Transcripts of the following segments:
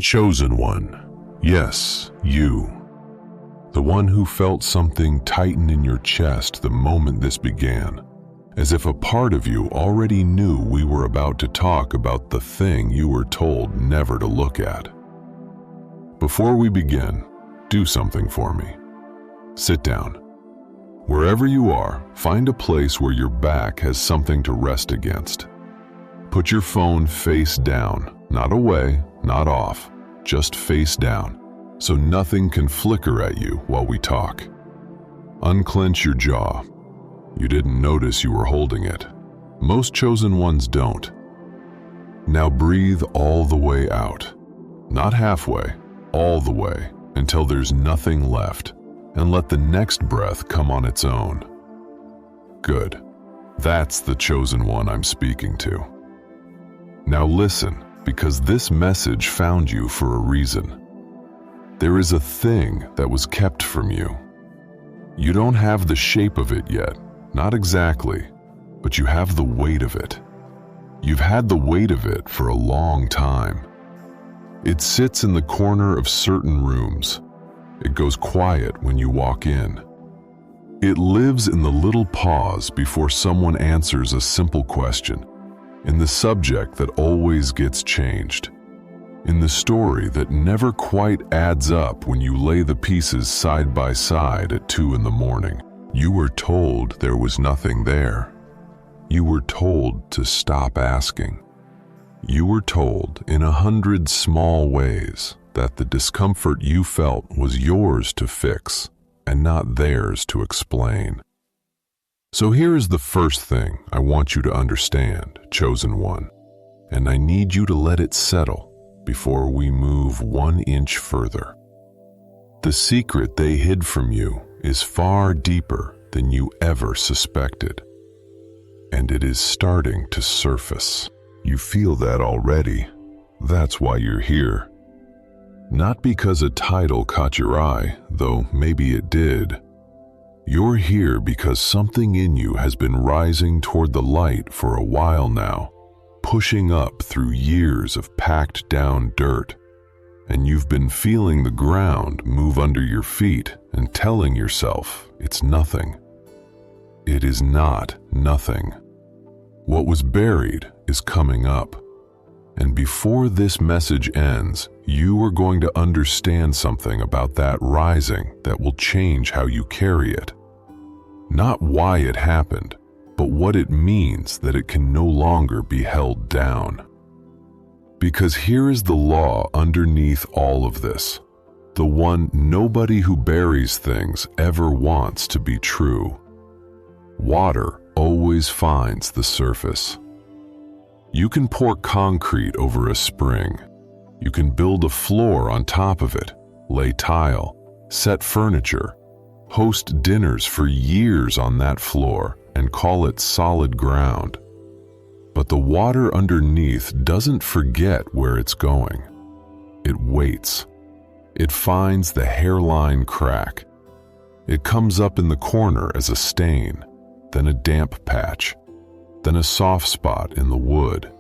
Chosen one. Yes, you. The one who felt something tighten in your chest the moment this began, as if a part of you already knew we were about to talk about the thing you were told never to look at. Before we begin, do something for me. Sit down. Wherever you are, find a place where your back has something to rest against. Put your phone face down, not away, not off, just face down, so nothing can flicker at you while we talk. Unclench your jaw. You didn't notice you were holding it. Most chosen ones don't. Now breathe all the way out. Not halfway, all the way, until there's nothing left, and let the next breath come on its own. Good. That's the chosen one I'm speaking to. Now listen, because this message found you for a reason. There is a thing that was kept from you. You don't have the shape of it yet, not exactly, but you have the weight of it. You've had the weight of it for a long time. It sits in the corner of certain rooms. It goes quiet when you walk in. It lives in the little pause before someone answers a simple question, in the subject that always gets changed, in the story that never quite adds up when you lay the pieces side by side at 2 a.m. You were told there was nothing there. You were told to stop asking. You were told in 100 small ways that the discomfort you felt was yours to fix and not theirs to explain. So here is the first thing I want you to understand, chosen one, and I need you to let it settle before we move 1 inch further. The secret they hid from you is far deeper than you ever suspected, and it is starting to surface. You feel that already. That's why you're here. Not because a title caught your eye, though maybe it did. You're here because something in you has been rising toward the light for a while now, pushing up through years of packed down dirt, and you've been feeling the ground move under your feet and telling yourself it's nothing. It is not nothing. What was buried is coming up. And before this message ends, you are going to understand something about that rising that will change how you carry it. Not why it happened, but what it means that it can no longer be held down. Because here is the law underneath all of this, the one nobody who buries things ever wants to be true. Water always finds the surface. You can pour concrete over a spring. You can build a floor on top of it, lay tile, set furniture, host dinners for years on that floor, and call it solid ground. But the water underneath doesn't forget where it's going. It waits. It finds the hairline crack. It comes up in the corner as a stain, then a damp patch, then a soft spot in the wood.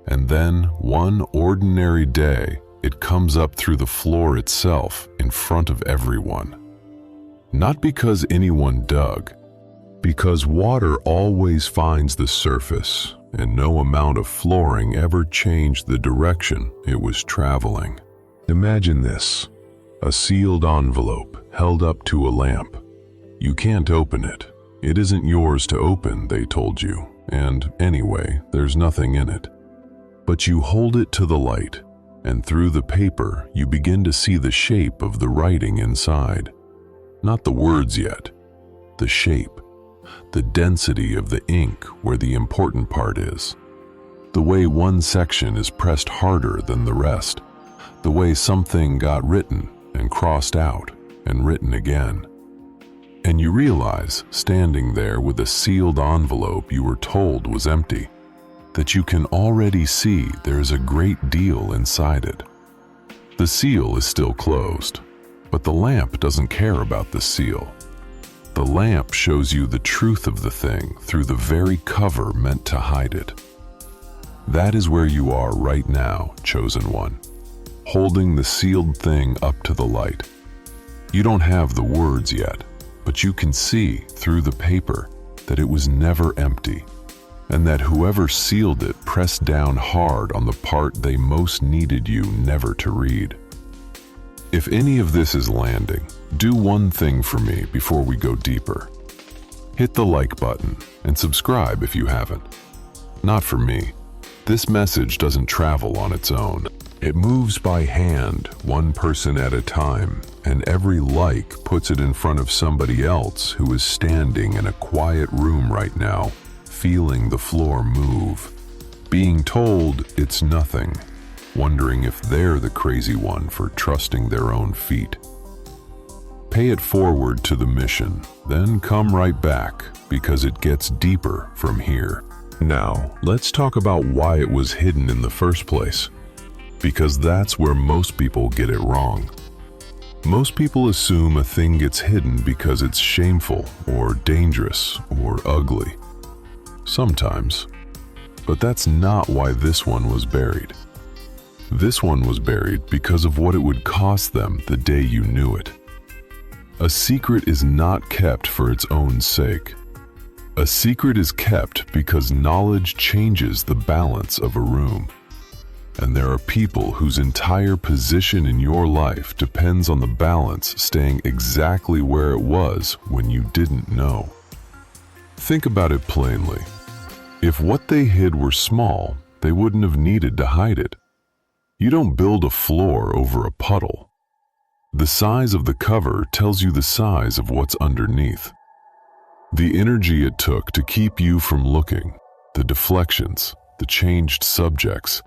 And then, one ordinary day, it comes up through the floor itself in front of everyone. Not because anyone dug, because water always finds the surface, and no amount of flooring ever changed the direction it was traveling. Imagine this, a sealed envelope held up to a lamp. You can't open it. It isn't yours to open, they told you, and anyway, there's nothing in it. But you hold it to the light, and through the paper you begin to see the shape of the writing inside. Not the words yet, the shape, the density of the ink where the important part is, the way one section is pressed harder than the rest, the way something got written and crossed out and written again. And you realize, standing there with a sealed envelope you were told was empty, that you can already see there is a great deal inside it. The seal is still closed, but the lamp doesn't care about the seal. The lamp shows you the truth of the thing through the very cover meant to hide it. That is where you are right now, chosen one. holding the sealed thing up to the light. You don't have the words yet, but you can see through the paper that it was never empty, and that whoever sealed it pressed down hard on the part they most needed you never to read. If any of this is landing, do one thing for me before we go deeper. Hit the like button and subscribe if you haven't. Not for me. This message doesn't travel on its own. It moves by hand, one person at a time, and every like puts it in front of somebody else who is standing in a quiet room right now, feeling the floor move, being told it's nothing, wondering if they're the crazy one for trusting their own feet. Pay it forward to the mission, then come right back, because it gets deeper from here. Now, let's talk about why it was hidden in the first place, because that's where most people get it wrong. Most people assume a thing gets hidden because it's shameful or dangerous or ugly. Sometimes. But that's not why this one was buried. This one was buried because of what it would cost them the day you knew it. A secret is not kept for its own sake. A secret is kept because knowledge changes the balance of a room. And there are people whose entire position in your life depends on the balance staying exactly where it was when you didn't know. Think about it plainly. If what they hid were small, they wouldn't have needed to hide it. You don't build a floor over a puddle. The size of the cover tells you the size of what's underneath. The energy it took to keep you from looking, the deflections, the changed subjects,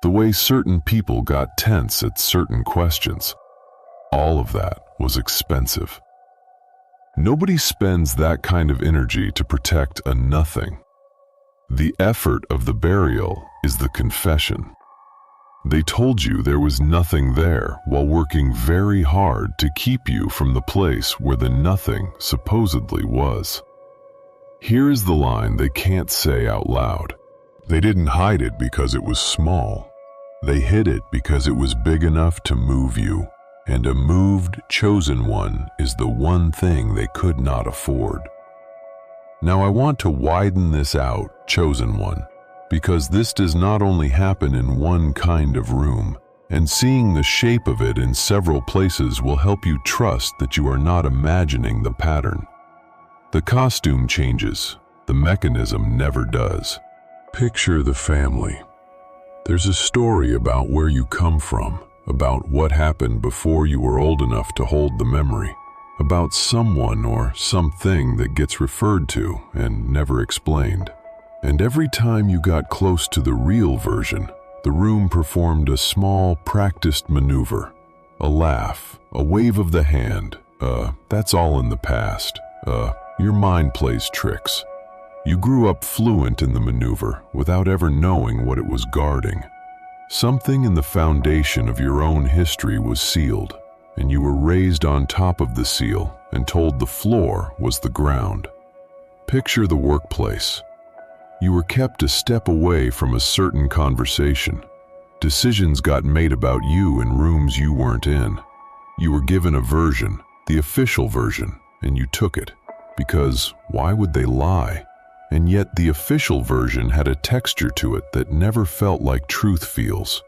the way certain people got tense at certain questions, all of that was expensive. Nobody spends that kind of energy to protect a nothing. The effort of the burial is the confession. They told you there was nothing there while working very hard to keep you from the place where the nothing supposedly was. Here is the line they can't say out loud. They didn't hide it because it was small. They hid it because it was big enough to move you, and a moved, chosen one is the one thing they could not afford. Now I want to widen this out, chosen one, because this does not only happen in one kind of room, and seeing the shape of it in several places will help you trust that you are not imagining the pattern. The costume changes, the mechanism never does. Picture the family. There's a story about where you come from, about what happened before you were old enough to hold the memory, about someone or something that gets referred to and never explained. And every time you got close to the real version, the room performed a small, practiced maneuver. A laugh, a wave of the hand, that's all in the past. Your mind plays tricks. You grew up fluent in the maneuver without ever knowing what it was guarding. Something in the foundation of your own history was sealed, and you were raised on top of the seal and told the floor was the ground. Picture the workplace. You were kept a step away from a certain conversation. Decisions got made about you in rooms you weren't in. You were given a version, the official version, and you took it. Because why would they lie? And yet the official version had a texture to it that never felt like truth feels.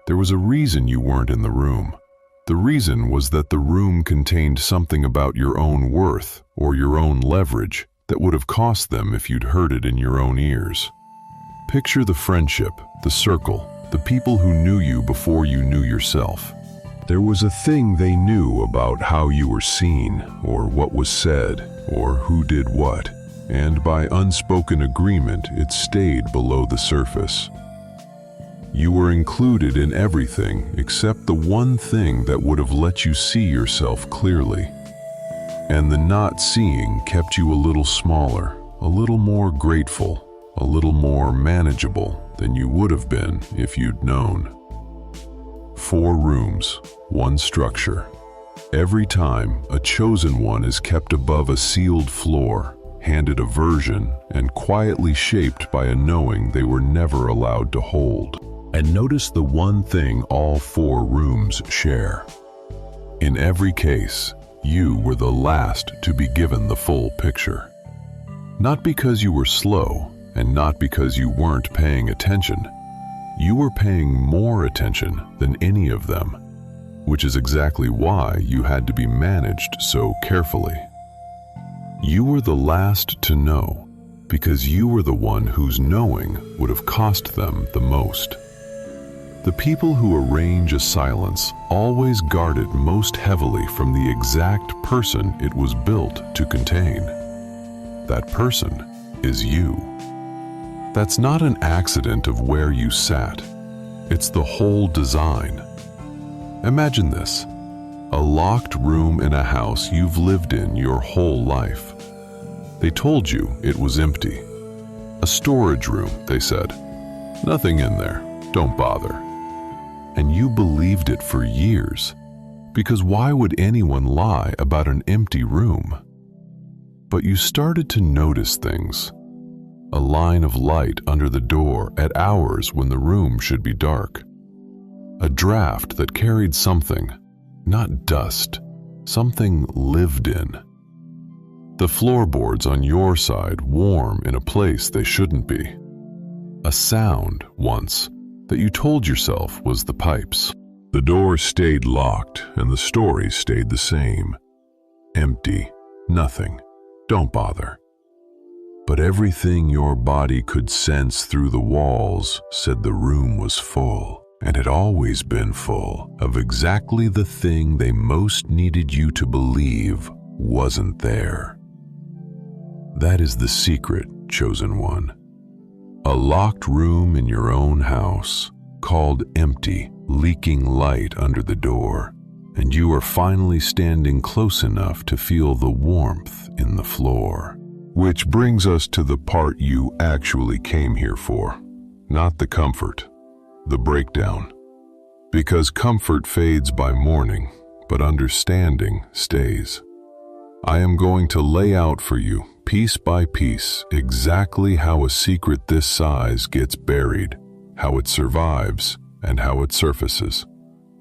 There was a reason you weren't in the room. The reason was that the room contained something about your own worth or your own leverage that would have cost them if you'd heard it in your own ears. Picture the friendship, the circle, the people who knew you before you knew yourself. There was a thing they knew about how you were seen, or what was said, or who did what, and by unspoken agreement it stayed below the surface. You were included in everything except the one thing that would have let you see yourself clearly. And the not seeing kept you a little smaller, a little more grateful, a little more manageable than you would have been if you'd known. 4 rooms, 1 structure. Every time, a chosen one is kept above a sealed floor, handed a version, and quietly shaped by a knowing they were never allowed to hold. And notice the one thing all 4 rooms share. In every case, you were the last to be given the full picture. Not because you were slow, and not because you weren't paying attention. You were paying more attention than any of them, which is exactly why you had to be managed so carefully. You were the last to know, because you were the one whose knowing would have cost them the most. The people who arrange a silence always guard it most heavily from the exact person it was built to contain. That person is you. That's not an accident of where you sat. It's the whole design. Imagine this: a locked room in a house you've lived in your whole life. They told you it was empty. A storage room, they said. Nothing in there, don't bother. And you believed it for years, because why would anyone lie about an empty room? But you started to notice things. A line of light under the door at hours when the room should be dark. A draft that carried something, not dust, something lived in. The floorboards on your side warm in a place they shouldn't be. A sound, once, that you told yourself was the pipes. The door stayed locked and the story stayed the same. Empty, nothing, don't bother. But everything your body could sense through the walls said the room was full, and had always been full, of exactly the thing they most needed you to believe wasn't there. That is the secret, chosen one. A locked room in your own house, called empty, leaking light under the door, and you are finally standing close enough to feel the warmth in the floor. Which brings us to the part you actually came here for, not the comfort, the breakdown. Because comfort fades by morning, but understanding stays. I am going to lay out for you, piece by piece, exactly how a secret this size gets buried, how it survives, and how it surfaces,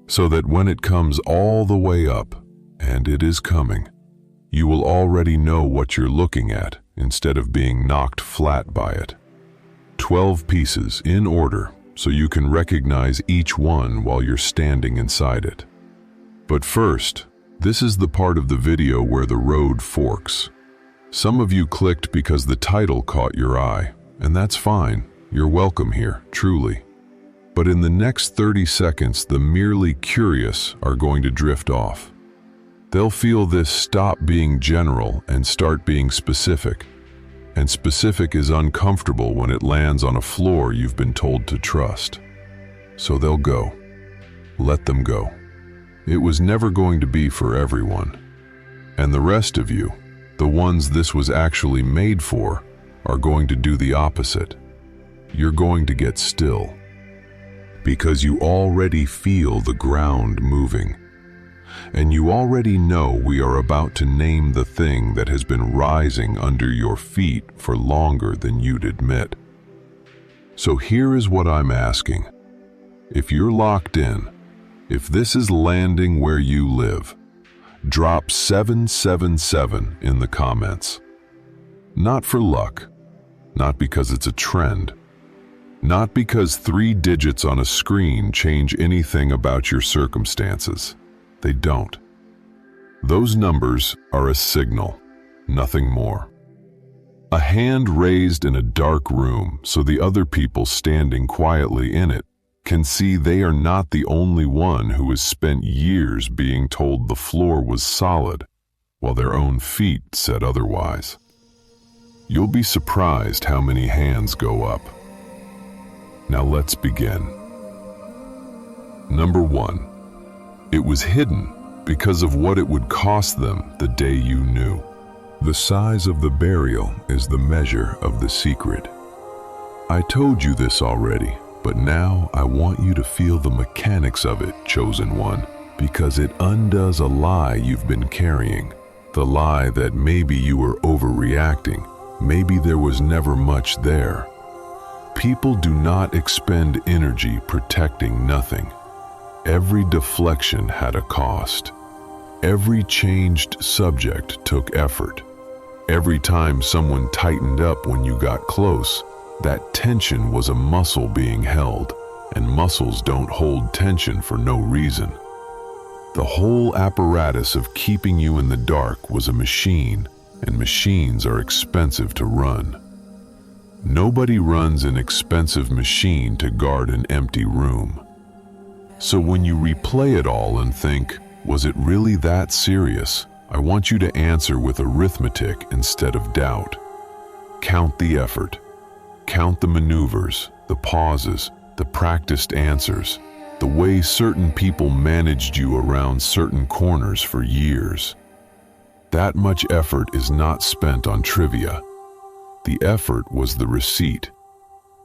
so that when it comes all the way up, and it is coming, you will already know what you're looking at instead of being knocked flat by it. 12 pieces in order, so you can recognize each one while you're standing inside it. But first, this is the part of the video where the road forks. Some of you clicked because the title caught your eye, and that's fine. You're welcome here, truly. But in the next 30 seconds, the merely curious are going to drift off. They'll feel this stop being general and start being specific. And specific is uncomfortable when it lands on a floor you've been told to trust. So they'll go. Let them go. It was never going to be for everyone. And the rest of you, the ones this was actually made for, are going to do the opposite. You're going to get still. Because you already feel the ground moving. And you already know we are about to name the thing that has been rising under your feet for longer than you'd admit. So here is what I'm asking. If you're locked in, if this is landing where you live, drop 777 in the comments. Not for luck, not because it's a trend, not because 3 digits on a screen change anything about your circumstances. They don't. Those numbers are a signal, nothing more. A hand raised in a dark room so the other people standing quietly in it can see they are not the only one who has spent years being told the floor was solid, while their own feet said otherwise. You'll be surprised how many hands go up. Now let's begin. Number 1. It was hidden because of what it would cost them the day you knew. The size of the burial is the measure of the secret. I told you this already, but now I want you to feel the mechanics of it, chosen one, because it undoes a lie you've been carrying. The lie that maybe you were overreacting, maybe there was never much there. People do not expend energy protecting nothing. Every deflection had a cost. Every changed subject took effort. Every time someone tightened up when you got close, that tension was a muscle being held, and muscles don't hold tension for no reason. The whole apparatus of keeping you in the dark was a machine, and machines are expensive to run. Nobody runs an expensive machine to guard an empty room. So when you replay it all and think, was it really that serious? I want you to answer with arithmetic instead of doubt. Count the effort. Count the maneuvers, the pauses, the practiced answers, the way certain people managed you around certain corners for years. That much effort is not spent on trivia. The effort was the receipt.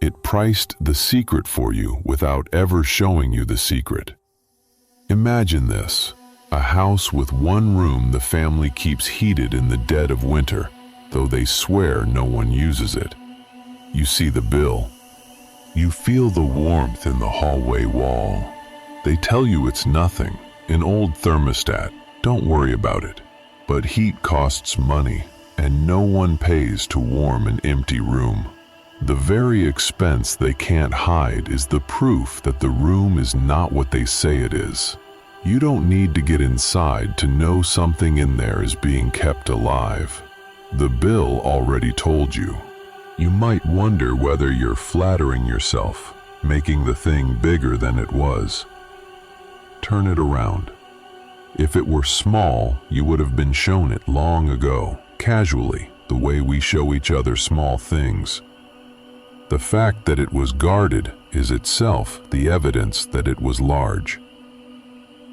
It priced the secret for you without ever showing you the secret. Imagine this, a house with one room the family keeps heated in the dead of winter, though they swear no one uses it. You see the bill. You feel the warmth in the hallway wall. They tell you it's nothing, an old thermostat, don't worry about it. But heat costs money, and no one pays to warm an empty room. The very expense they can't hide is the proof that the room is not what they say it is. You don't need to get inside to know something in there is being kept alive. The bill already told you. You might wonder whether you're flattering yourself, making the thing bigger than it was. Turn it around. If it were small, you would have been shown it long ago, casually, the way we show each other small things. The fact that it was guarded is itself the evidence that it was large.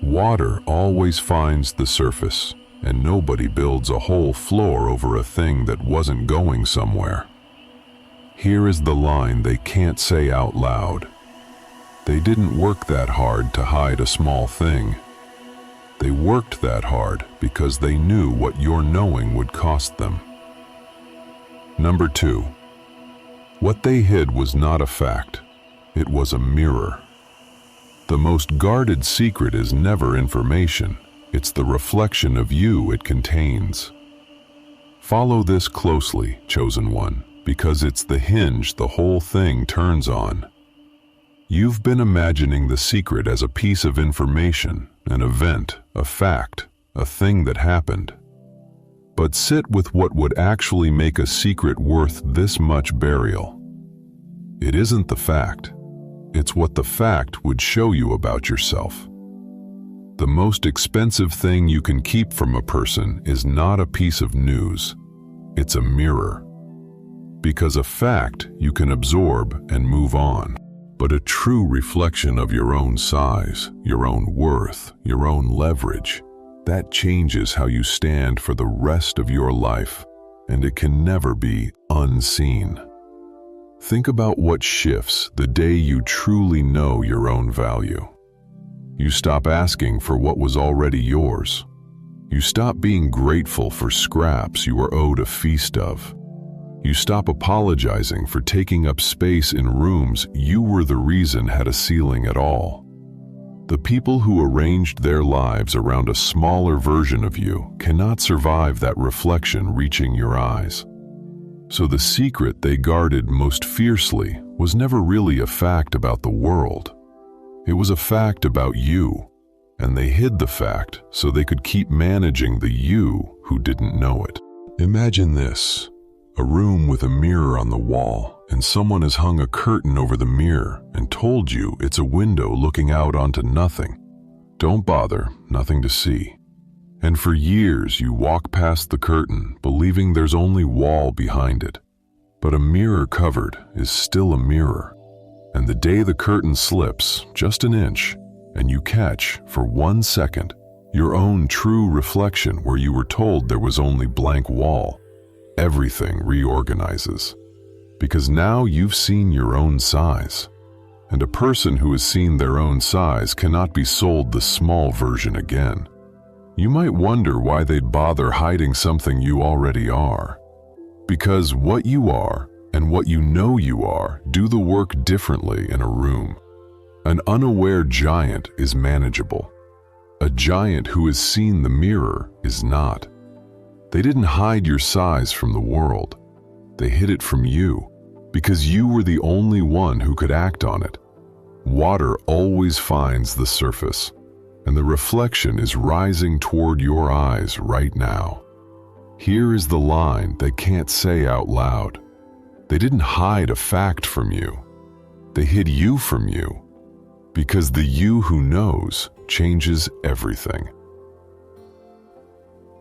Water always finds the surface, and nobody builds a whole floor over a thing that wasn't going somewhere. Here is the line they can't say out loud. They didn't work that hard to hide a small thing. They worked that hard because they knew what your knowing would cost them. Number 2. What they hid was not a fact. It was a mirror. The most guarded secret is never information. It's the reflection of you it contains. Follow this closely, chosen one, because it's the hinge the whole thing turns on. You've been imagining the secret as a piece of information, an event, a fact, a thing that happened. But sit with what would actually make a secret worth this much burial. It isn't the fact. It's what the fact would show you about yourself. The most expensive thing you can keep from a person is not a piece of news. It's a mirror. Because a fact you can absorb and move on. But a true reflection of your own size, your own worth, your own leverage, that changes how you stand for the rest of your life, and it can never be unseen. Think about what shifts the day you truly know your own value. You stop asking for what was already yours. You stop being grateful for scraps you were owed a feast of. You stop apologizing for taking up space in rooms you were the reason had a ceiling at all. The people who arranged their lives around a smaller version of you cannot survive that reflection reaching your eyes. So the secret they guarded most fiercely was never really a fact about the world. It was a fact about you, and they hid the fact so they could keep managing the you who didn't know it. Imagine this. A room with a mirror on the wall, and someone has hung a curtain over the mirror and told you it's a window looking out onto nothing. Don't bother, nothing to see. And for years you walk past the curtain, believing there's only wall behind it. But a mirror covered is still a mirror. And the day the curtain slips, just an inch, and you catch, for 1 second, your own true reflection where you were told there was only blank wall, everything reorganizes. Because now you've seen your own size. And a person who has seen their own size cannot be sold the small version again. You might wonder why they'd bother hiding something you already are. Because what you are, and what you know you are do the work differently in a room. An unaware giant is manageable. A giant who has seen the mirror is not. They didn't hide your size from the world. They hid it from you, because you were the only one who could act on it. Water always finds the surface, and the reflection is rising toward your eyes right now. Here is the line they can't say out loud. They didn't hide a fact from you. They hid you from you, because the you who knows changes everything.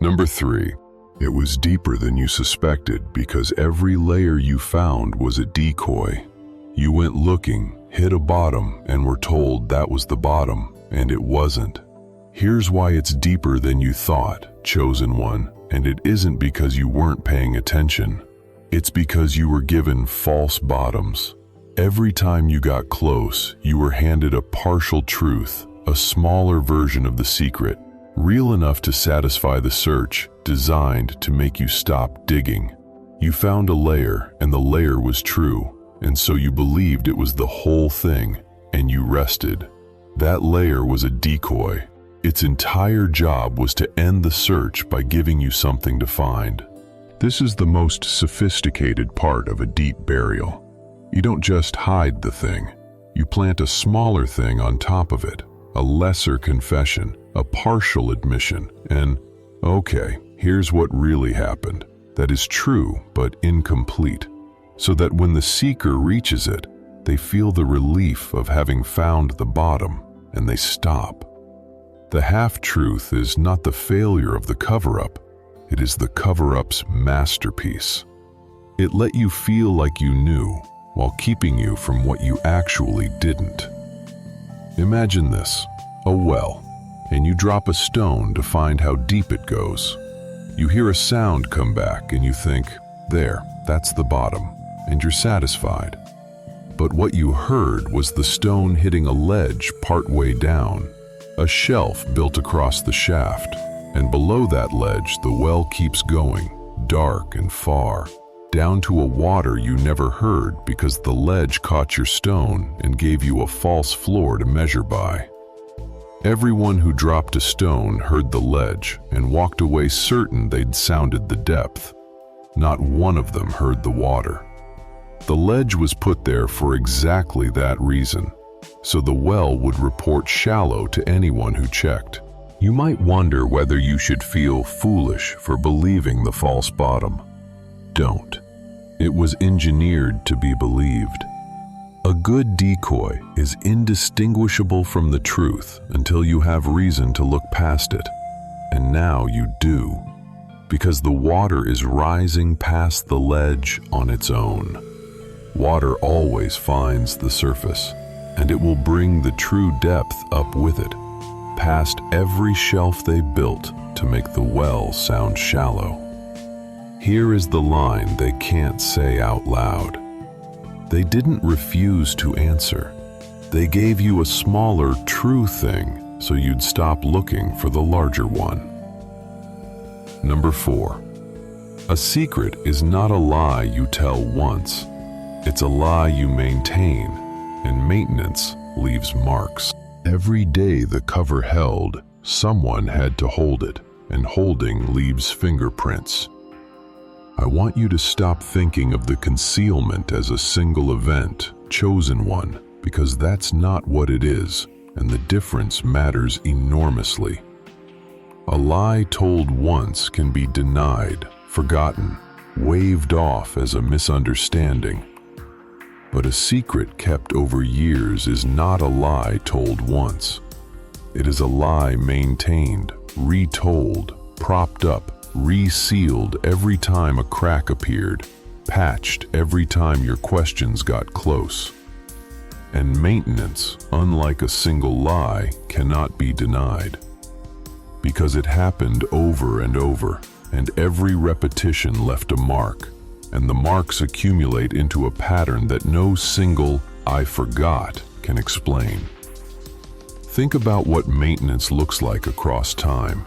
Number 3. It was deeper than you suspected because every layer you found was a decoy. You went looking, hit a bottom, and were told that was the bottom, and it wasn't. Here's why it's deeper than you thought, chosen one, and it isn't because you weren't paying attention. It's because you were given false bottoms. Every time you got close, you were handed a partial truth, a smaller version of the secret, real enough to satisfy the search, designed to make you stop digging. You found a layer, and the layer was true, and so you believed it was the whole thing, and you rested. That layer was a decoy. Its entire job was to end the search by giving you something to find. This is the most sophisticated part of a deep burial. You don't just hide the thing. You plant a smaller thing on top of it, a lesser confession, a partial admission, and, okay, here's what really happened. That is true, but incomplete. So that when the seeker reaches it, they feel the relief of having found the bottom, and they stop. The half-truth is not the failure of the cover-up. It is the cover-up's masterpiece. It let you feel like you knew, while keeping you from what you actually didn't. Imagine this, a well, and you drop a stone to find how deep it goes. You hear a sound come back and you think, there, that's the bottom, and you're satisfied. But what you heard was the stone hitting a ledge partway down, a shelf built across the shaft, and below that ledge the well keeps going, dark and far, down to a water you never heard because the ledge caught your stone and gave you a false floor to measure by. Everyone who dropped a stone heard the ledge and walked away certain they'd sounded the depth. Not one of them heard the water. The ledge was put there for exactly that reason, so the well would report shallow to anyone who checked. You might wonder whether you should feel foolish for believing the false bottom. Don't. It was engineered to be believed. A good decoy is indistinguishable from the truth until you have reason to look past it. And now you do, because the water is rising past the ledge on its own. Water always finds the surface, and it will bring the true depth up with it, past every shelf they built to make the well sound shallow. Here is the line they can't say out loud. They didn't refuse to answer. They gave you a smaller, true thing so you'd stop looking for the larger one. Number 4. A secret is not a lie you tell once. It's a lie you maintain, and maintenance leaves marks. Every day the cover held, someone had to hold it, and holding leaves fingerprints. I want you to stop thinking of the concealment as a single event, chosen one, because that's not what it is, and the difference matters enormously. A lie told once can be denied, forgotten, waved off as a misunderstanding. But a secret kept over years is not a lie told once. It is a lie maintained, retold, propped up, resealed every time a crack appeared, patched every time your questions got close. And maintenance, unlike a single lie, cannot be denied. Because it happened over and over, and every repetition left a mark, and the marks accumulate into a pattern that no single "I forgot" can explain. Think about what maintenance looks like across time.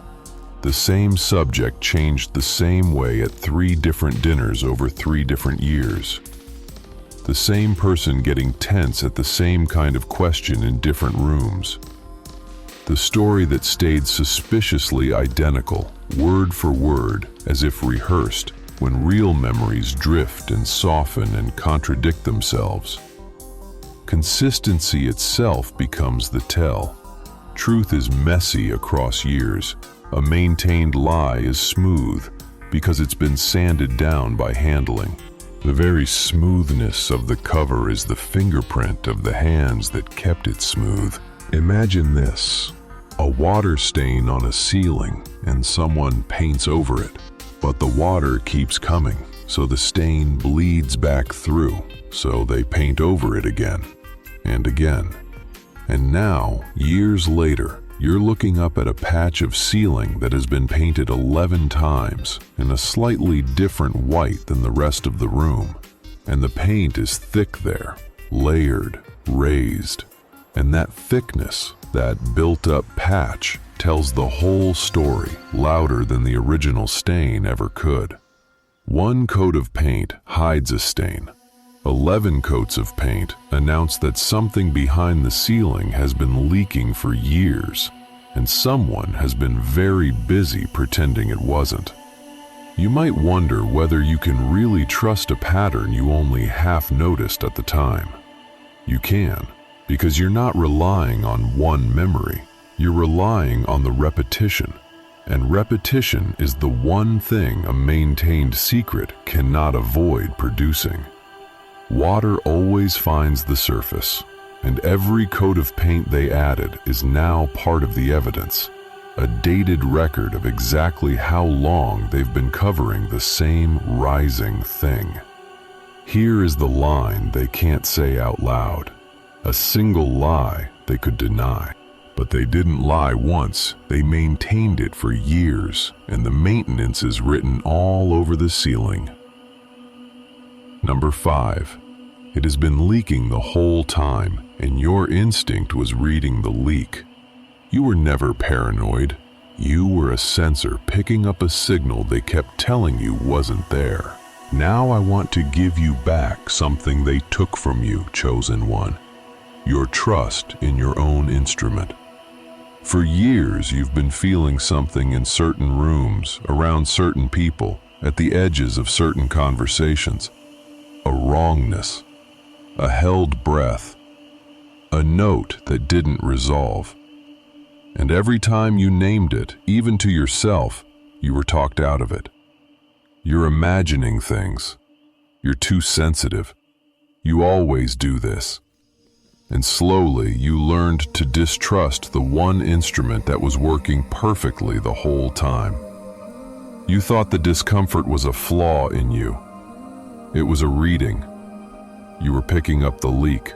The same subject changed the same way at 3 different dinners over 3 different years. the same person getting tense at the same kind of question in different rooms. The story that stayed suspiciously identical, word for word, as if rehearsed, when real memories drift and soften and contradict themselves. Consistency itself becomes the tell. Truth is messy across years. A maintained lie is smooth because it's been sanded down by handling. The very smoothness of the cover is the fingerprint of the hands that kept it smooth. Imagine this: a water stain on a ceiling and someone paints over it. But the water keeps coming, so the stain bleeds back through, so they paint over it again and again. And now, years later, you're looking up at a patch of ceiling that has been painted 11 times in a slightly different white than the rest of the room. And the paint is thick there, layered, raised. And that thickness, that built-up patch, tells the whole story louder than the original stain ever could. One coat of paint hides a stain. 11 coats of paint announce that something behind the ceiling has been leaking for years, and someone has been very busy pretending it wasn't. You might wonder whether you can really trust a pattern you only half noticed at the time. You can, because you're not relying on one memory. You're relying on the repetition, and repetition is the one thing a maintained secret cannot avoid producing. Water always finds the surface, and every coat of paint they added is now part of the evidence, a dated record of exactly how long they've been covering the same rising thing. Here is the line they can't say out loud, a single lie they could deny. But they didn't lie once, they maintained it for years, and the maintenance is written all over the ceiling. Number 5. It has been leaking the whole time, and your instinct was reading the leak. You were never paranoid. You were a sensor picking up a signal they kept telling you wasn't there. Now I want to give you back something they took from you, chosen one. Your trust in your own instrument. For years, you've been feeling something in certain rooms, around certain people, at the edges of certain conversations. A wrongness, a held breath, a note that didn't resolve. And every time you named it, even to yourself, you were talked out of it. You're imagining things. You're too sensitive. You always do this. And slowly you learned to distrust the one instrument that was working perfectly the whole time. You thought the discomfort was a flaw in you. It was a reading. You were picking up the leak.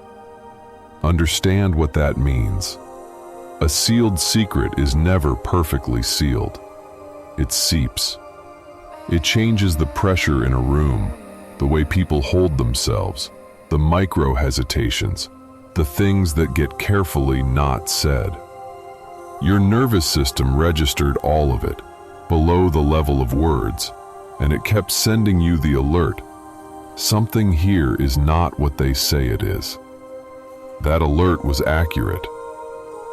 Understand what that means. A sealed secret is never perfectly sealed. It seeps. It changes the pressure in a room, the way people hold themselves, the micro hesitations, the things that get carefully not said. Your nervous system registered all of it, below the level of words, and it kept sending you the alert. Something here is not what they say it is. That alert was accurate.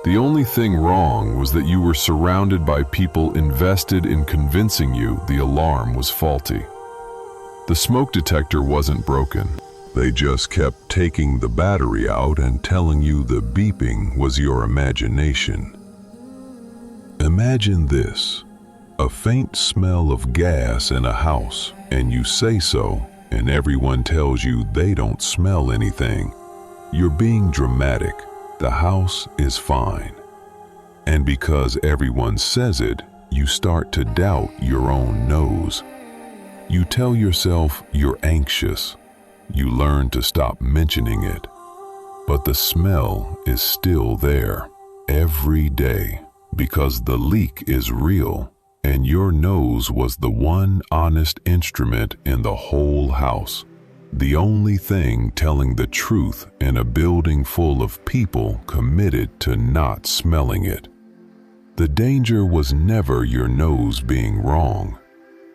The only thing wrong was that you were surrounded by people invested in convincing you the alarm was faulty. The smoke detector wasn't broken. They just kept taking the battery out and telling you the beeping was your imagination. Imagine this: a faint smell of gas in a house, and you say so, and everyone tells you they don't smell anything. You're being dramatic. The house is fine. And because everyone says it, you start to doubt your own nose. You tell yourself you're anxious. You learn to stop mentioning it. But the smell is still there every day because the leak is real, and your nose was the one honest instrument in the whole house. The only thing telling the truth in a building full of people committed to not smelling it. The danger was never your nose being wrong.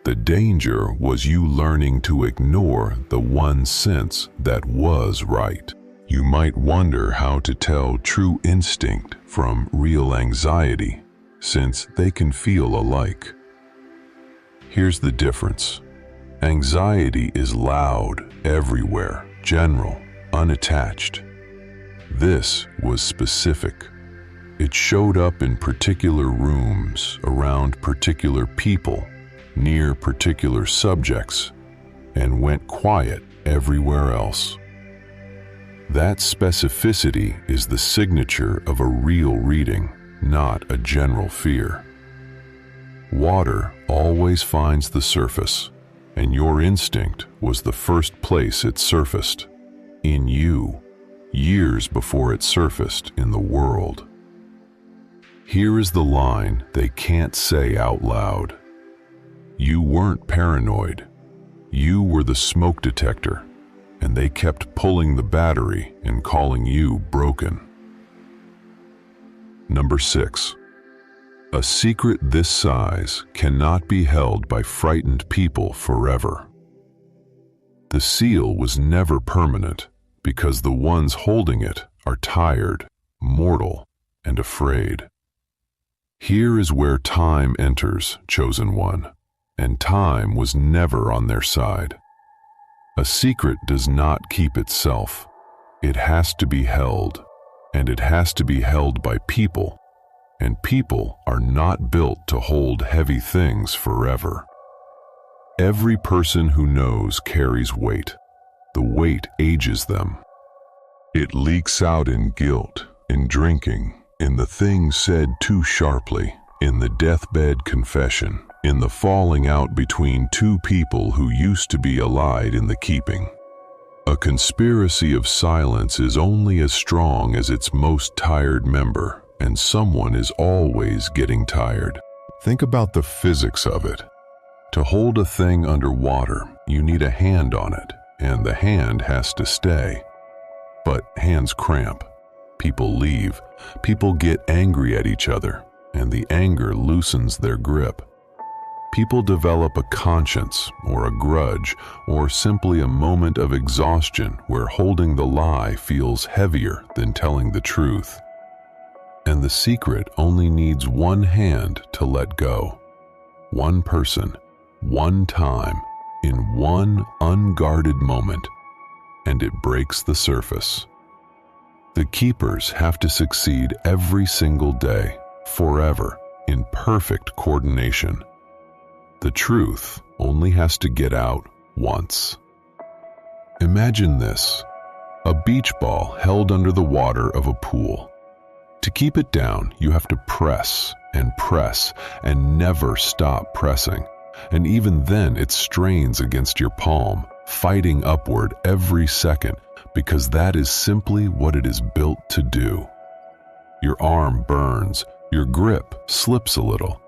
The danger was you learning to ignore the one sense that was right. You might wonder how to tell true instinct from real anxiety, since they can feel alike. Here's the difference. Anxiety is loud, everywhere, general, unattached. This was specific. It showed up in particular rooms, around particular people, near particular subjects, and went quiet everywhere else. That specificity is the signature of a real reading, not a general fear. Water always finds the surface, and your instinct was the first place it surfaced, in you, years before it surfaced in the world. Here is the line they can't say out loud. You weren't paranoid. You were the smoke detector, and they kept pulling the battery and calling you broken. Number 6. A secret this size cannot be held by frightened people forever. The seal was never permanent because the ones holding it are tired, mortal, and afraid. Here is where time enters, chosen one, and time was never on their side. A secret does not keep itself. It has to be held, and it has to be held by people, and people are not built to hold heavy things forever. Every person who knows carries weight. The weight ages them. It leaks out in guilt, in drinking, in the things said too sharply, in the deathbed confession, in the falling out between two people who used to be allied in the keeping. A conspiracy of silence is only as strong as its most tired member, and someone is always getting tired. Think about the physics of it. To hold a thing underwater, you need a hand on it, and the hand has to stay. But hands cramp. People leave. People get angry at each other, and the anger loosens their grip. People develop a conscience, or a grudge, or simply a moment of exhaustion where holding the lie feels heavier than telling the truth. And the secret only needs one hand to let go. One person, one time, in one unguarded moment, and it breaks the surface. The keepers have to succeed every single day, forever, in perfect coordination. The truth only has to get out once. Imagine this: a beach ball held under the water of a pool. To keep it down, you have to press and never stop pressing. And even then it strains against your palm, fighting upward every second, because that is simply what it is built to do. Your arm burns, your grip slips a little,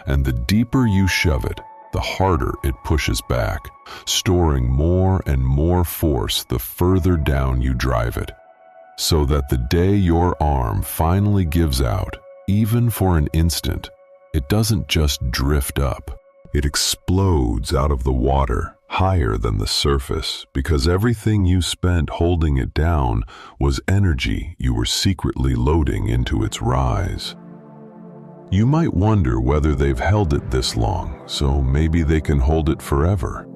and the deeper you shove it, the harder it pushes back, storing more and more force the further down you drive it, so that the day your arm finally gives out, even for an instant, it doesn't just drift up. It explodes out of the water, higher than the surface, because everything you spent holding it down was energy you were secretly loading into its rise. You might wonder whether they've held it this long, so maybe they can hold it forever.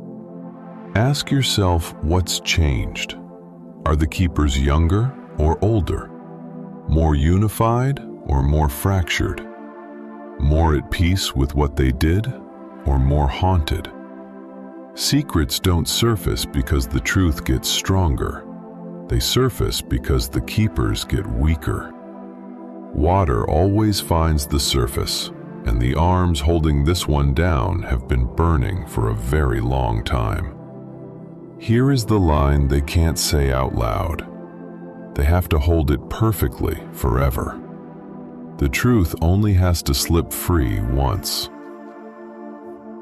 Ask yourself what's changed. Are the keepers younger or older? More unified or more fractured? More at peace with what they did or more haunted? Secrets don't surface because the truth gets stronger. They surface because the keepers get weaker. Water always finds the surface, and the arms holding this one down have been burning for a very long time. Here is the line they can't say out loud. They have to hold it perfectly forever. The truth only has to slip free once.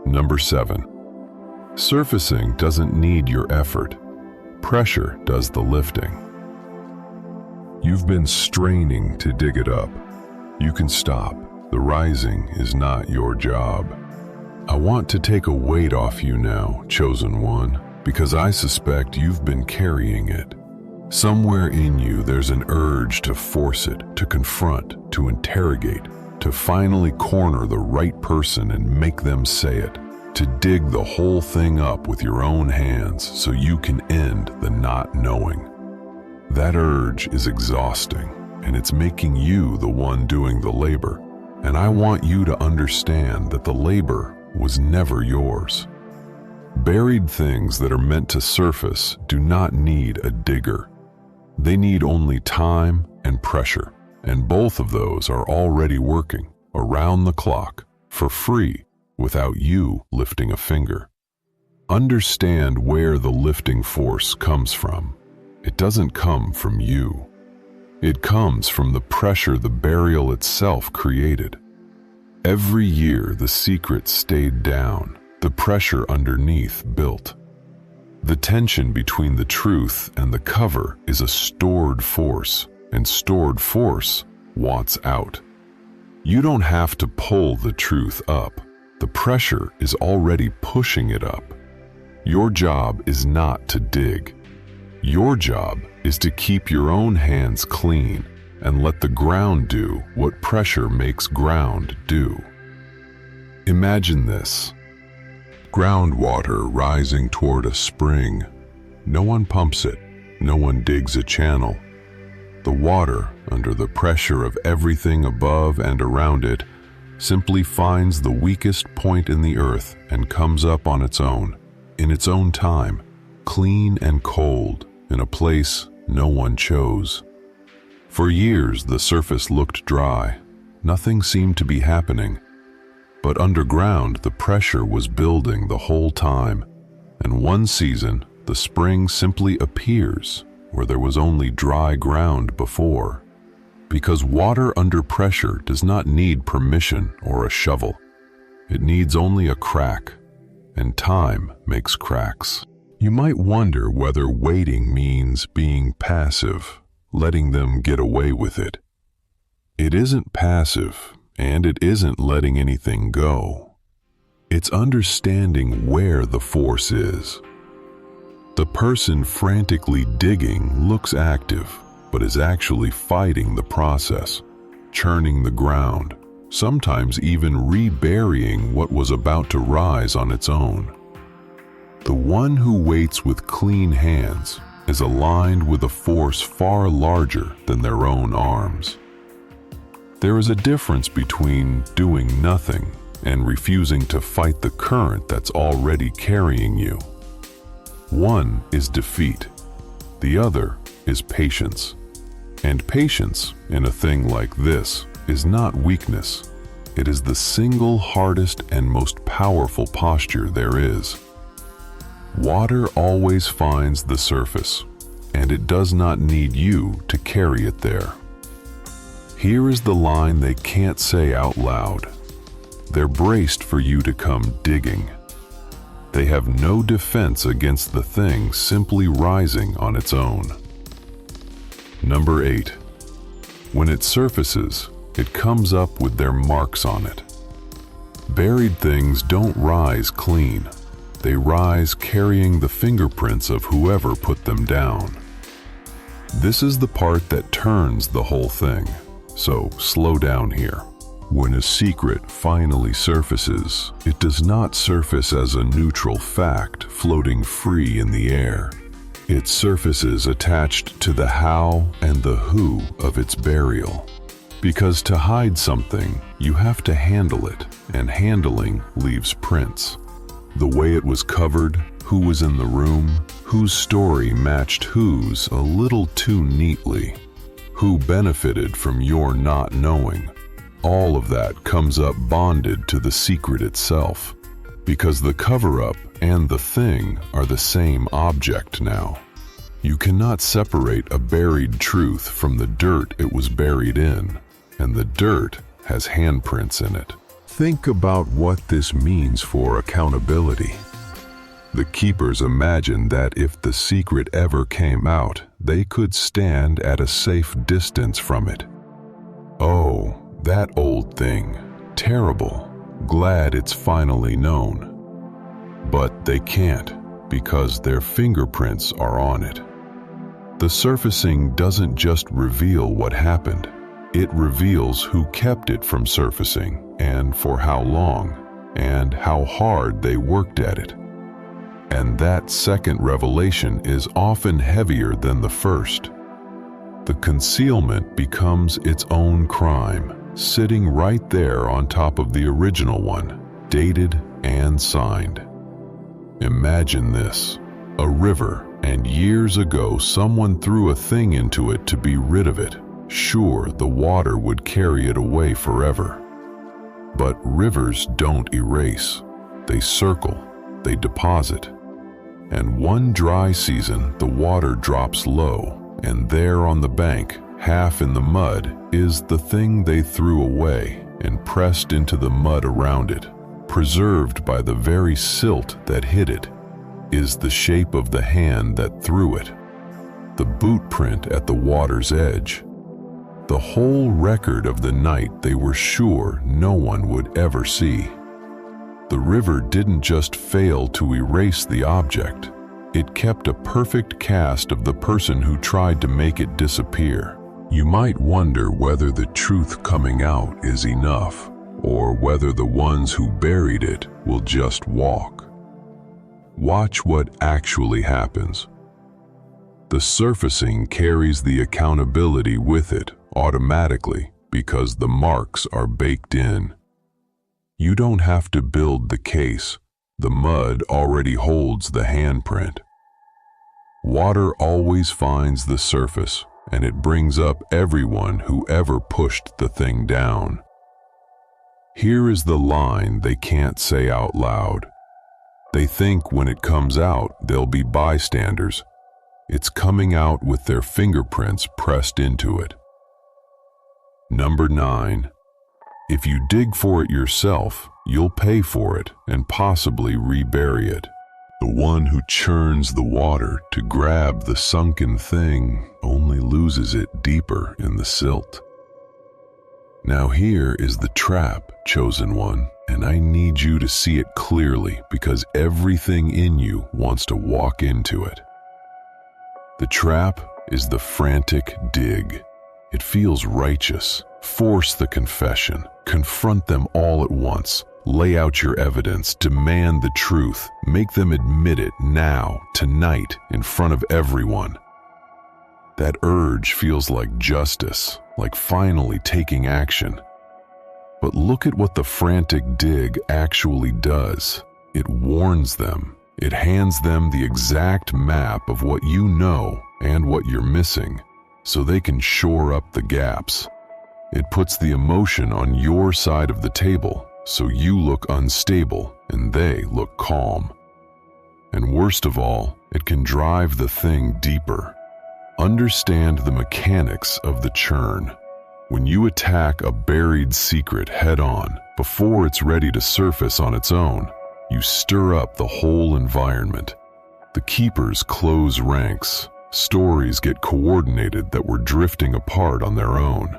Number 7. Surfacing doesn't need your effort. Pressure does the lifting. You've been straining to dig it up. You can stop. The rising is not your job. I want to take a weight off you now, chosen one, because I suspect you've been carrying it. Somewhere in you there's an urge to force it, to confront, to interrogate, to finally corner the right person and make them say it, to dig the whole thing up with your own hands so you can end the not knowing. That urge is exhausting, and it's making you the one doing the labor. And I want you to understand that the labor was never yours. Buried things that are meant to surface do not need a digger. They need only time and pressure, and both of those are already working around the clock for free without you lifting a finger. Understand where the lifting force comes from. It doesn't come from you. It comes from the pressure the burial itself created. Every year the secret stayed down, the pressure underneath built. The tension between the truth and the cover is a stored force, and stored force wants out. You don't have to pull the truth up. The pressure is already pushing it up. Your job is not to dig. Your job is to keep your own hands clean and let the ground do what pressure makes ground do. Imagine this. Groundwater rising toward a spring. No one pumps it. No one digs a channel. The water, under the pressure of everything above and around it, simply finds the weakest point in the earth and comes up on its own, in its own time, clean and cold, in a place no one chose. For years the surface looked dry. Nothing seemed to be happening. But underground the pressure was building the whole time, and one season the spring simply appears where there was only dry ground before. Because water under pressure does not need permission or a shovel. It needs only a crack, and time makes cracks. You might wonder whether waiting means being passive, letting them get away with it. It isn't passive. And it isn't letting anything go. It's understanding where the force is. The person frantically digging looks active, but is actually fighting the process, churning the ground, sometimes even reburying what was about to rise on its own. The one who waits with clean hands is aligned with a force far larger than their own arms. There is a difference between doing nothing and refusing to fight the current that's already carrying you. One is defeat, the other is patience. And patience, in a thing like this, is not weakness. It is the single hardest and most powerful posture there is. Water always finds the surface, and it does not need you to carry it there. Here is the line they can't say out loud. They're braced for you to come digging. They have no defense against the thing simply rising on its own. Number 8. When it surfaces, it comes up with their marks on it. Buried things don't rise clean. They rise carrying the fingerprints of whoever put them down. This is the part that turns the whole thing. So slow down here. When a secret finally surfaces, it does not surface as a neutral fact floating free in the air. It surfaces attached to the how and the who of its burial. Because to hide something, you have to handle it, and handling leaves prints. The way it was covered, who was in the room, whose story matched whose a little too neatly. Who benefited from your not knowing. All of that comes up bonded to the secret itself, because the cover-up and the thing are the same object now. You cannot separate a buried truth from the dirt it was buried in, and the dirt has handprints in it. Think about what this means for accountability. The keepers imagined that if the secret ever came out, they could stand at a safe distance from it. Oh, that old thing, terrible, glad it's finally known. But they can't, because their fingerprints are on it. The surfacing doesn't just reveal what happened, it reveals who kept it from surfacing, and for how long, and how hard they worked at it. And that second revelation is often heavier than the first. The concealment becomes its own crime, sitting right there on top of the original one, dated and signed. Imagine this, a river, and years ago someone threw a thing into it to be rid of it. Sure, the water would carry it away forever. But rivers don't erase. They circle, they deposit. And one dry season, the water drops low, and there on the bank, half in the mud, is the thing they threw away and pressed into the mud around it. Preserved by the very silt that hid it, is the shape of the hand that threw it, the boot print at the water's edge, the whole record of the night they were sure no one would ever see. The river didn't just fail to erase the object, it kept a perfect cast of the person who tried to make it disappear. You might wonder whether the truth coming out is enough, or whether the ones who buried it will just walk. Watch what actually happens. The surfacing carries the accountability with it automatically because the marks are baked in. You don't have to build the case. The mud already holds the handprint. Water always finds the surface, and it brings up everyone who ever pushed the thing down. Here is the line they can't say out loud. They think when it comes out, they'll be bystanders. It's coming out with their fingerprints pressed into it. Number 9. If you dig for it yourself, you'll pay for it and possibly rebury it. The one who churns the water to grab the sunken thing only loses it deeper in the silt. Now here is the trap, chosen one, and I need you to see it clearly because everything in you wants to walk into it. The trap is the frantic dig. It feels righteous. Force the confession. Confront them all at once. Lay out your evidence. Demand the truth. Make them admit it now, tonight, in front of everyone. That urge feels like justice, like finally taking action. But look at what the frantic dig actually does. It warns them. It hands them the exact map of what you know and what you're missing, so they can shore up the gaps. It puts the emotion on your side of the table, so you look unstable and they look calm. And worst of all, it can drive the thing deeper. Understand the mechanics of the churn. When you attack a buried secret head-on, before it's ready to surface on its own, you stir up the whole environment. The keepers close ranks. Stories get coordinated that were drifting apart on their own.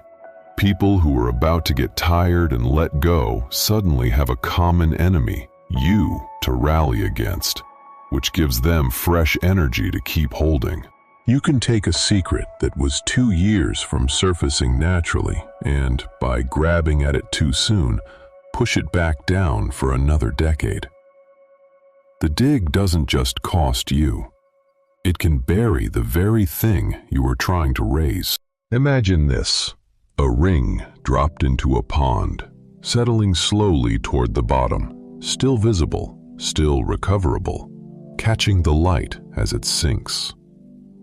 People who were about to get tired and let go suddenly have a common enemy, you, to rally against, which gives them fresh energy to keep holding. You can take a secret that was 2 years from surfacing naturally and, by grabbing at it too soon, push it back down for another decade. The dig doesn't just cost you. It can bury the very thing you were trying to raise. Imagine this, a ring dropped into a pond, settling slowly toward the bottom, still visible, still recoverable, catching the light as it sinks.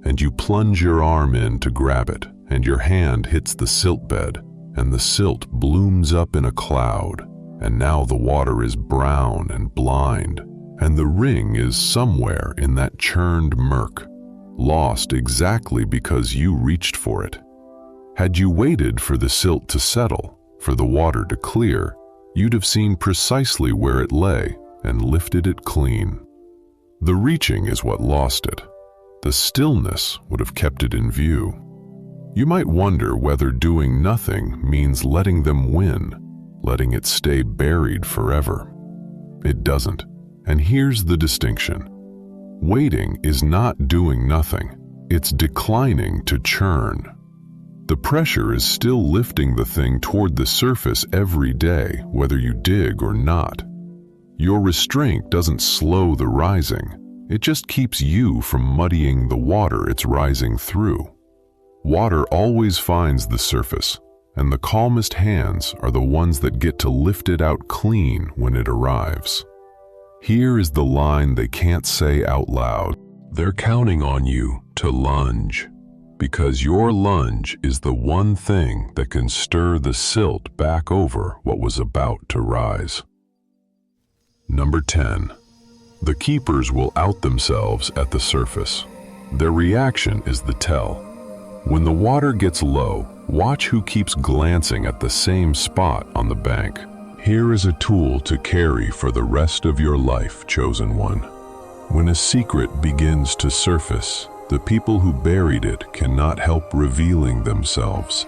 And you plunge your arm in to grab it, and your hand hits the silt bed, and the silt blooms up in a cloud, and now the water is brown and blind, and the ring is somewhere in that churned murk, lost exactly because you reached for it. Had you waited for the silt to settle, for the water to clear, you'd have seen precisely where it lay and lifted it clean. The reaching is what lost it. The stillness would have kept it in view. You might wonder whether doing nothing means letting them win, letting it stay buried forever. It doesn't. And here's the distinction. Waiting is not doing nothing. It's declining to churn. The pressure is still lifting the thing toward the surface every day, whether you dig or not. Your restraint doesn't slow the rising. It just keeps you from muddying the water it's rising through. Water always finds the surface, and the calmest hands are the ones that get to lift it out clean when it arrives. Here is the line they can't say out loud. They're counting on you to lunge, because your lunge is the one thing that can stir the silt back over what was about to rise. Number 10. The keepers will out themselves at the surface. Their reaction is the tell. When the water gets low, watch who keeps glancing at the same spot on the bank. Here is a tool to carry for the rest of your life, chosen one. When a secret begins to surface, the people who buried it cannot help revealing themselves,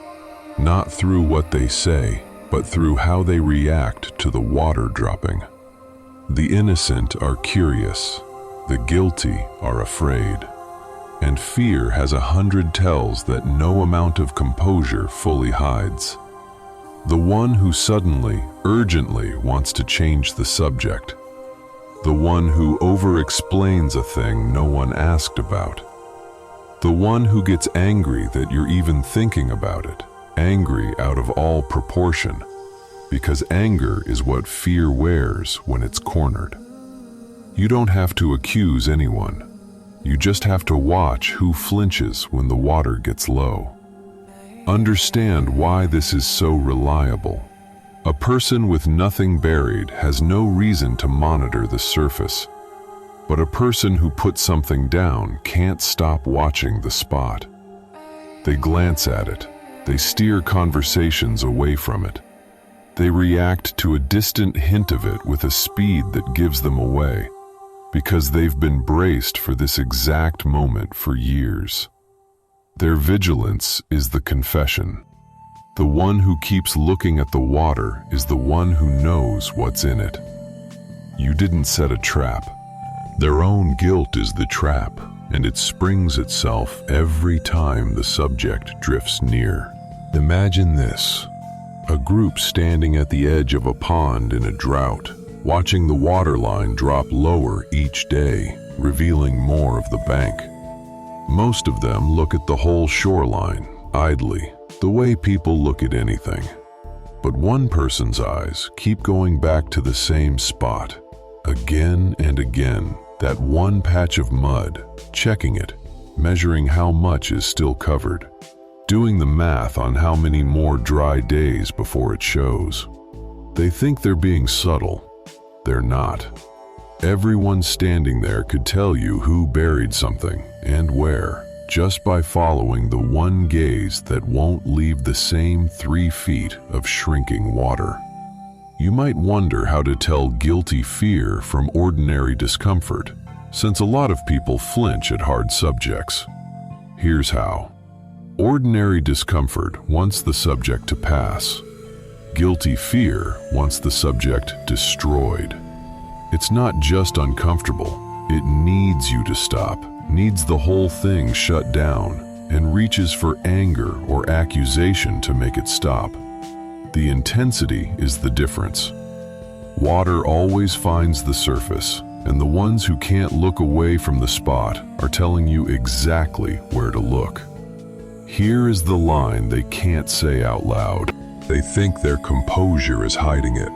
not through what they say, but through how they react to the water dropping. The innocent are curious, the guilty are afraid, and fear has 100 tells that no amount of composure fully hides. The one who suddenly, urgently wants to change the subject. The one who over-explains a thing no one asked about. The one who gets angry that you're even thinking about it, angry out of all proportion, because anger is what fear wears when it's cornered. You don't have to accuse anyone. You just have to watch who flinches when the water gets low. Understand why this is so reliable. A person with nothing buried has no reason to monitor the surface, but a person who puts something down can't stop watching the spot. They glance at it. They steer conversations away from it. They react to a distant hint of it with a speed that gives them away, because they've been braced for this exact moment for years. Their vigilance is the confession. The one who keeps looking at the water is the one who knows what's in it. You didn't set a trap. Their own guilt is the trap, and it springs itself every time the subject drifts near. Imagine this: a group standing at the edge of a pond in a drought, watching the waterline drop lower each day, revealing more of the bank. Most of them look at the whole shoreline, idly, the way people look at anything. But one person's eyes keep going back to the same spot, again and again, that one patch of mud, checking it, measuring how much is still covered, doing the math on how many more dry days before it shows. They think they're being subtle. They're not. Everyone standing there could tell you who buried something and where, just by following the one gaze that won't leave the same 3 feet of shrinking water. You might wonder how to tell guilty fear from ordinary discomfort, since a lot of people flinch at hard subjects. Here's how. Ordinary discomfort wants the subject to pass. Guilty fear wants the subject destroyed. It's not just uncomfortable, it needs you to stop, needs the whole thing shut down, and reaches for anger or accusation to make it stop. The intensity is the difference. Water always finds the surface, and the ones who can't look away from the spot are telling you exactly where to look. Here is the line they can't say out loud. They think their composure is hiding it.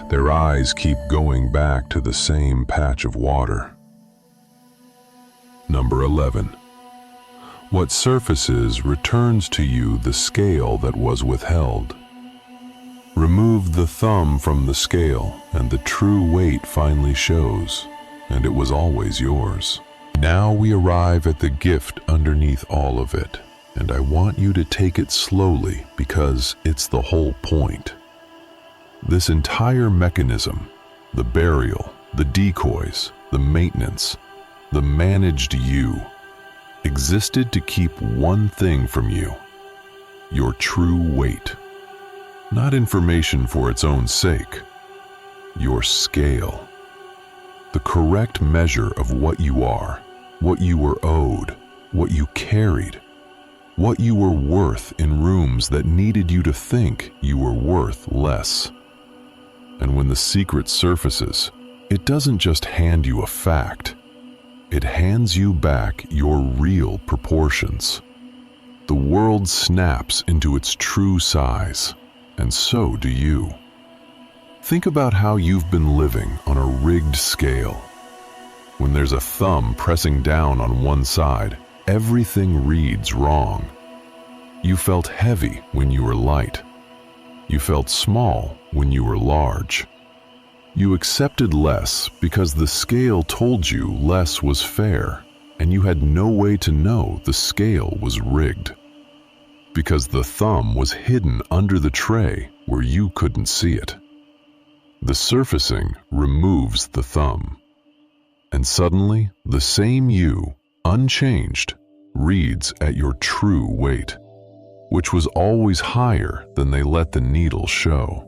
Their eyes keep going back to the same patch of water. Number 11. What surfaces returns to you the scale that was withheld. Remove the thumb from the scale, and the true weight finally shows, and it was always yours. Now we arrive at the gift underneath all of it, and I want you to take it slowly because it's the whole point. This entire mechanism, the burial, the decoys, the maintenance, the managed you, existed to keep one thing from you: your true weight. not information for its own sake. Your scale. The correct measure of what you are, what you were owed, what you carried, what you were worth in rooms that needed you to think you were worth less. And when the secret surfaces, it doesn't just hand you a fact. It hands you back your real proportions. The world snaps into its true size, and so do you. Think about how you've been living on a rigged scale. When there's a thumb pressing down on one side, everything reads wrong. You felt heavy when you were light. You felt small when you were large. You accepted less because the scale told you less was fair, and you had no way to know the scale was rigged. Because the thumb was hidden under the tray where you couldn't see it. The surfacing removes the thumb. And suddenly, the same you, unchanged, reads at your true weight, which was always higher than they let the needle show.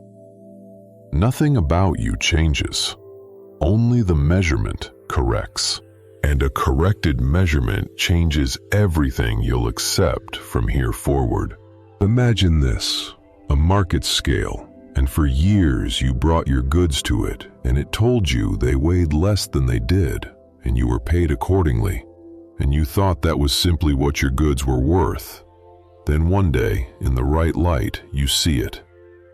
Nothing about you changes. Only the measurement corrects. And a corrected measurement changes everything you'll accept from here forward. Imagine this, a market scale, and for years you brought your goods to it, and it told you they weighed less than they did, and you were paid accordingly, and you thought that was simply what your goods were worth. Then one day, in the right light, you see it.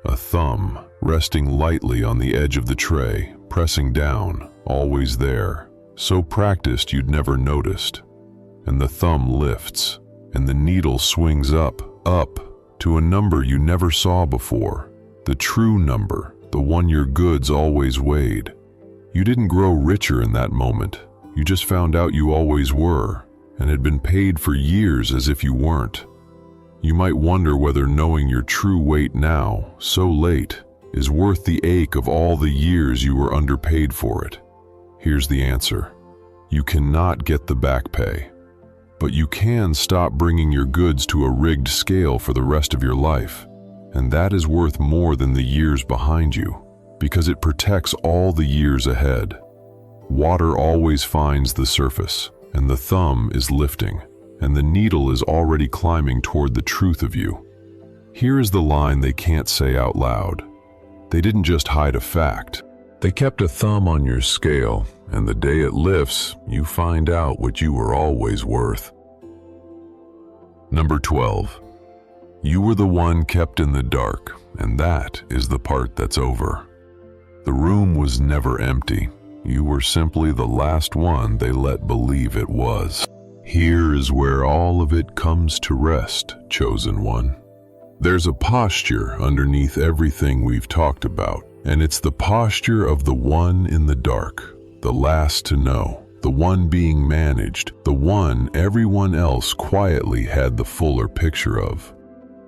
A thumb, resting lightly on the edge of the tray, pressing down, always there, so practiced you'd never noticed. And the thumb lifts, and the needle swings up, to a number you never saw before. The true number, the one your goods always weighed. You didn't grow richer in that moment. You just found out you always were, and had been paid for years as if you weren't. You might wonder whether knowing your true weight now, so late, is worth the ache of all the years you were underpaid for it. Here's the answer. You cannot get the back pay, but you can stop bringing your goods to a rigged scale for the rest of your life, and that is worth more than the years behind you, because it protects all the years ahead. Water always finds the surface, and the thumb is lifting, and the needle is already climbing toward the truth of you. Here is the line they can't say out loud. They didn't just hide a fact. They kept a thumb on your scale, and the day it lifts, you find out what you were always worth. Number 12. You were the one kept in the dark, and that is the part that's over. The room was never empty. You were simply the last one they let believe it was. Here is where all of it comes to rest, chosen one. There's a posture underneath everything we've talked about, and it's the posture of the one in the dark, the last to know, the one being managed, the one everyone else quietly had the fuller picture of.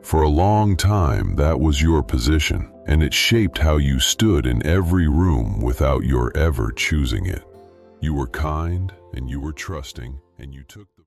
For a long time, that was your position, and it shaped how you stood in every room without your ever choosing it. You were kind, and you were trusting, and you took